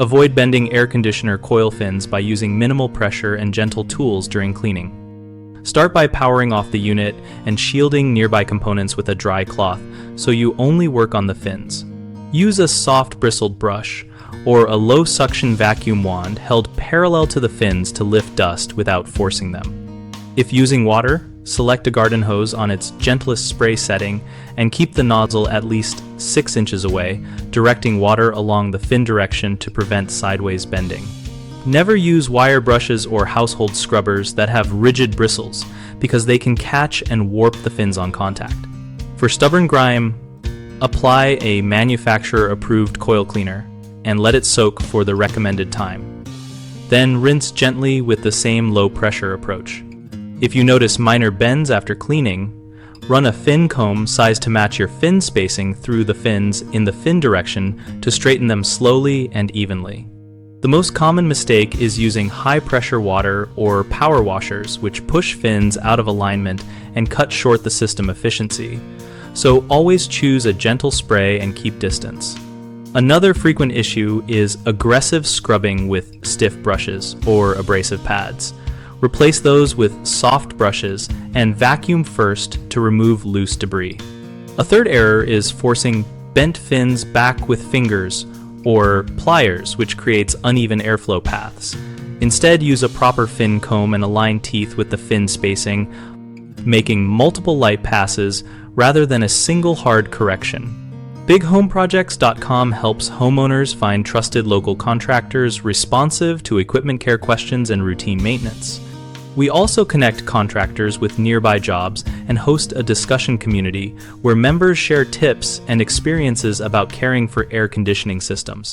Avoid bending air conditioner coil fins by using minimal pressure and gentle tools during cleaning. Start by powering off the unit and shielding nearby components with a dry cloth so you only work on the fins. Use a soft bristled brush or a low suction vacuum wand held parallel to the fins to lift dust without forcing them. If using water, select a garden hose on its gentlest spray setting and keep the nozzle at least 6 inches away, directing water along the fin direction to prevent sideways bending. Never use wire brushes or household scrubbers that have rigid bristles because they can catch and warp the fins on contact. For stubborn grime, apply a manufacturer-approved coil cleaner and let it soak for the recommended time. Then rinse gently with the same low-pressure approach. If you notice minor bends after cleaning, run a fin comb sized to match your fin spacing through the fins in the fin direction to straighten them slowly and evenly. The most common mistake is using high-pressure water or power washers, which push fins out of alignment and cut short the system efficiency. So always choose a gentle spray and keep distance. Another frequent issue is aggressive scrubbing with stiff brushes or abrasive pads. Replace those with soft brushes and vacuum first to remove loose debris. A third error is forcing bent fins back with fingers or pliers, which creates uneven airflow paths. Instead, use a proper fin comb and align teeth with the fin spacing, making multiple light passes rather than a single hard correction. BigHomeProjects.com helps homeowners find trusted local contractors responsive to equipment care questions and routine maintenance. We also connect contractors with nearby jobs and host a discussion community where members share tips and experiences about caring for air conditioning systems.